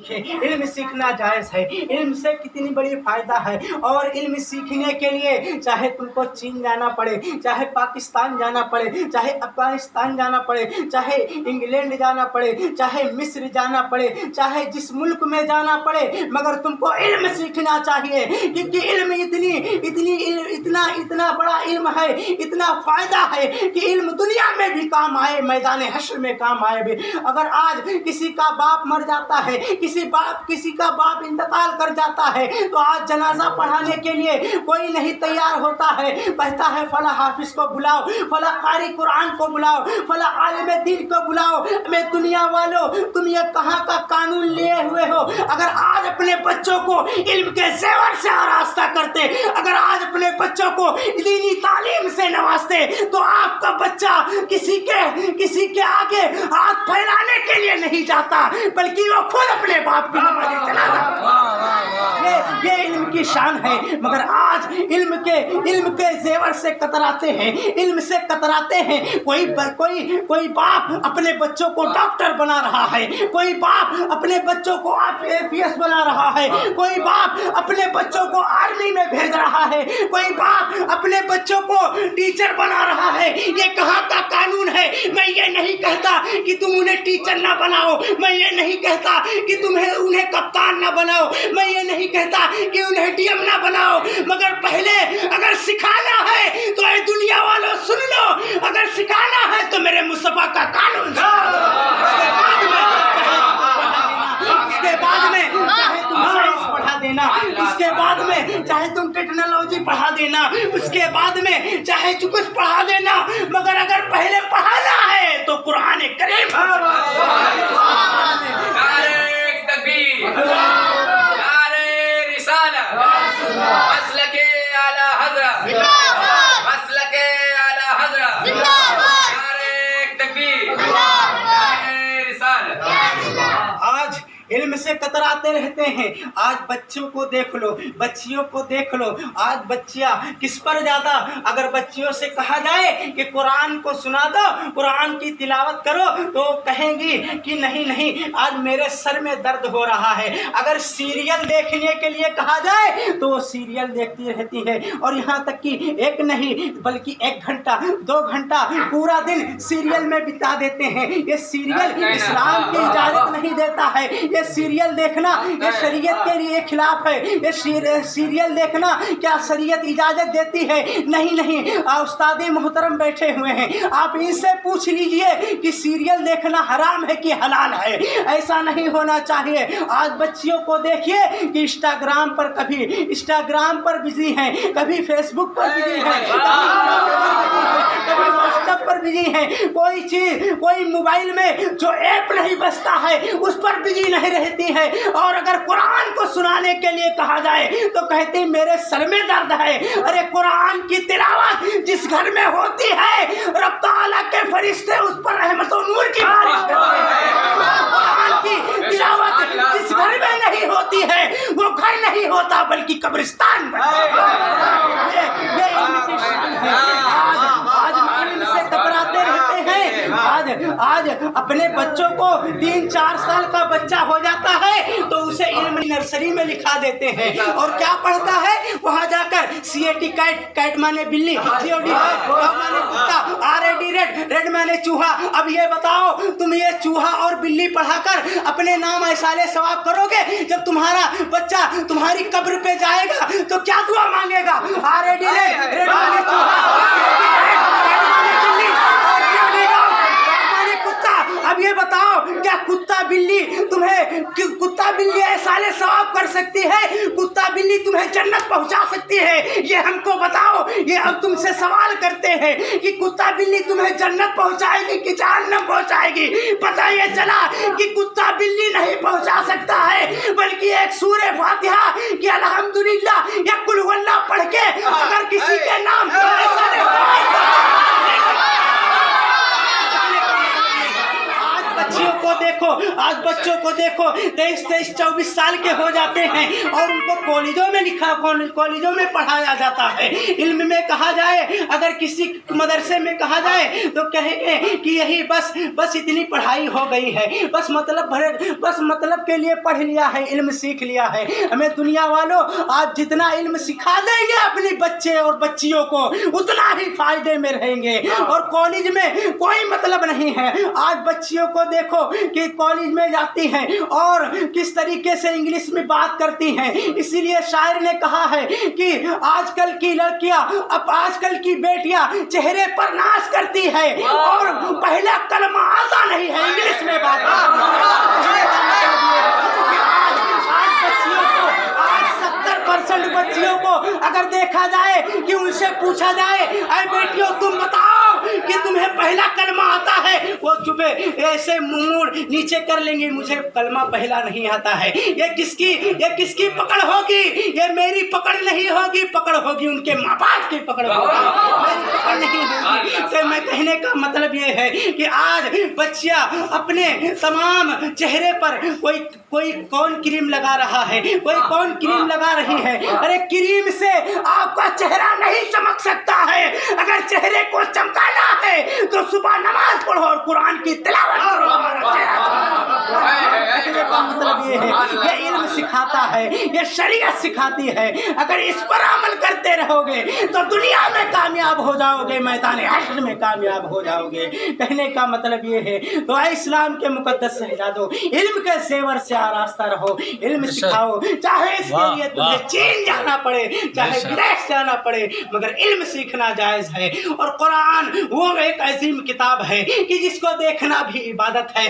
सीखें, इल्म सीखना जायज़ है। इल्म से कितनी बड़ी फ़ायदा है। और इल्म सीखने के लिए चाहे तुमको चीन जाना पड़े, चाहे पाकिस्तान जाना पड़े, चाहे अफ़गानिस्तान जाना पड़े, चाहे इंग्लैंड जाना पड़े, चाहे मिस्र जाना पड़े, चाहे जिस मुल्क में जाना पड़े, मगर तुमको इल्म सीखना चाहिए। क्योंकि इल्म इतना बड़ा इल्म है, इतना फ़ायदा है कि इल्म दुनिया में भी काम आए, मैदान हश्र में काम आए भी। अगर आज किसी का बाप मर जाता है, किसी का बाप इंतकाल कर जाता है, तो आज जनाजा पढ़ाने के लिए कोई नहीं तैयार होता है। कहता है फला हाफिज को बुलाओ, फला कारी कुरान को बुलाओ, फला आलिम दीन को बुलाओ। मैं दुनिया वालों, तुम ये कहाँ का कानून लिए हुए हो? अगर आज अपने बच्चों को इल्म के ज़ेवर से आरास्ता करते, अगर आज अपने बच्चों को दीनी तालीम से नवाजते, तो आपका बच्चा किसी के आगे हाथ फैलाने के लिए नहीं जाता, बल्कि वो खुद अपने बाप की नमाज़ें चला जाता। ये इल्म की शान है। मगर आज इल्म के जेवर से कतराते हैं, इल्म से कतराते हैं। कोई बाप अपने बच्चों को डॉक्टर बना रहा है, कोई बाप अपने बच्चों को APS बना रहा है, कोई बाप अपने बच्चों को आर्मी में भेज रहा है, कोई बाप अपने बच्चों को टीचर बना रहा है। ये कहाँ का कानून है? मैं ये नहीं कहता कि तुम उन्हें टीचर ना बनाओ, मैं ये नहीं कहता कि उन्हें कप्तान ना बनाओ, मैं ये नहीं कहता कि उन्हें DM ना बनाओ, मगर पहले अगर सिखाना है तो ये दुनिया वालों सुन लो, अगर सिखाना है तो मेरे मुस्तफा का कानून उसके बाद में चाहे तुम साइंस पढ़ा देना, उसके बाद में चाहे तुम टेक्नोलॉजी पढ़ा देना, उसके बाद में चाहे कुछ पढ़ा देना, मगर अगर पहले पढ़ाना है तो कुरान करीम। इल्म से कतराते रहते हैं। आज बच्चों को देख लो, बच्चियों को देख लो। आज बच्चियाँ किस पर ज़्यादा, अगर बच्चियों से कहा जाए कि कुरान को सुना दो, कुरान की तिलावत करो, तो कहेंगी कि नहीं, आज मेरे सर में दर्द हो रहा है। अगर सीरियल देखने के लिए कहा जाए तो वो सीरियल देखती रहती है। और यहाँ तक कि एक नहीं बल्कि 1 घंटा 2 घंटा पूरा दिन सीरियल में बिता देते हैं। ये सीरियल इस्लाम की इजाज़त नहीं देता है। ये सीरियल देखना ये शरीयत के लिए खिलाफ है। ये सीरियल देखना क्या शरीयत इजाजत देती है? नहीं। उस्ताद मोहतरम बैठे हुए हैं, आप इनसे पूछ लीजिए कि सीरियल देखना हराम है कि हलाल है। ऐसा नहीं होना चाहिए। आज बच्चियों को देखिए कि इंस्टाग्राम पर बिजी हैं, कभी फेसबुक पर बिजी हैं, कभी व्हाट्सएप पर बिजी हैं। कोई मोबाइल में जो ऐप नहीं बचता है उस पर बिजी नहीं रहती है। और अगर कुरान को सुनाने के लिए कहा जाए तो कहते मेरे सर में दर्द है। अरे कुरान की तिलावत जिस घर में होती है, रब ताला के फरिश्ते उस पर रहमत और नूर की बारिश करते हैं। कुरान की तिलावत जिस घर में नहीं होती है वो घर नहीं होता बल्कि कब्रिस्तान ये इनकी शान है। आज इल्म से कतराते रहते हैं। आज अपने बच्चों को 3-4 साल का बच्चा हो जाता है तो उसे इल्म नर्सरी में लिखा देते हैं। और क्या पढ़ता है? वहाँ जाकर CAT कैट माने बिल्ली, COD माने कुत्ता, RAD रेड माने चूहा। अब ये बताओ तुम ये चूहा और बिल्ली पढ़ाकर अपने नाम ऐसाले सवाब करोगे? जब तुम्हारा बच्चा तुम्हारी कब्र पे जाएगा तो क्या दुआ मांगेगा? RAD रेड माने चूहा, अब ये बताओ क्या कुत्ता बिल्ली ऐसाले सवाब कर सकती है? कुत्ता बिल्ली तुम्हें जन्नत पहुंचा सकती है? ये हमको बताओ। ये अब तुमसे सवाल करते हैं कि कुत्ता बिल्ली तुम्हें जन्नत पहुंचाएगी कि जहन्नम पहुंचाएगी? पता ये चला कि कुत्ता बिल्ली नहीं पहुंचा सकता है, बल्कि एक सूरह फातिहा कि अल्हम्दुलिल्लाह या कुल हुवल्लाह पढ़ के अगर किसी के नाम बच्चियों को देख دیکھو, آج بچوں کو دیکھو 23-24 سال کے ہو جاتے ہیں اور ان کو کالجوں میں پڑھایا جاتا ہے. علم میں کہا جائے, اگر کسی مدرسے میں کہا جائے تو کہیں گے کہ یہی بس اتنی پڑھائی ہو گئی ہے, بس مطلب کے لیے پڑھ لیا ہے, علم سیکھ لیا ہے. ہمیں دنیا والوں آج جتنا علم سکھا دیں گے اپنی بچے اور بچیوں کو اتنا ہی فائدے میں رہیں گے. اور کالج میں کوئی مطلب نہیں ہے. آج بچیوں کو دیکھو کہ کالج میں جاتی ہیں اور کس طریقے سے انگلش میں بات کرتی ہیں. اسی لیے شاعر نے کہا ہے کہ آج کل کی لڑکیاں, اب آج کل کی بیٹیاں چہرے پر ناز کرتی ہے اور پہلا کلمہ آتا نہیں ہے انگلش میں بات. بچیوں کو اگر دیکھا جائے کہ ان سے پوچھا جائے اے بیٹیوں تم بتاؤ کہ تمہیں پہلا کلمہ آتا ہے, وہ چپے ایسے منہ نیچے کر لیں گے, مجھے کلمہ پہلا نہیں آتا ہے. یہ کس کی پکڑ ہوگی؟ یہ میری پکڑ نہیں ہوگی, پکڑ ہوگی ان کے ماں باپ کی پکڑ ہوگی, میری پکڑ نہیں ہوگی. تو میں کہنے کا مطلب یہ ہے کہ آج بچیاں اپنے تمام چہرے پر کوئی کون کریم لگا رہا ہے, کوئی کون کریم لگا رہی ہے. ارے کریم سے آپ کا چہرہ نہیں چمک سکتا ہے. اگر چہرے کو چمکانا ہے تو صبح نماز پڑھو اور قرآن کی تلاوت کرو. مطلب یہ ہے, یہ علم سکھاتا ہے, یہ شریعت سکھاتی ہے. اگر اس پر عمل کرتے رہو گے تو دنیا میں کامیاب ہو جاؤ گے, میدان حشر میں کامیاب ہو جاؤ گے. کہنے کا مطلب یہ ہے. تو اے اسلام کے مقدس شہزادوں, علم کے زیور سے آراستہ رہو, علم سکھاؤ. چاہے اس کے لیے تمہیں چین جانا پڑے, چاہے بدیش جانا پڑے, مگر علم سیکھنا جائز ہے. اور قرآن وہ ایک عظیم کتاب ہے کہ جس کو دیکھنا بھی عبادت ہے.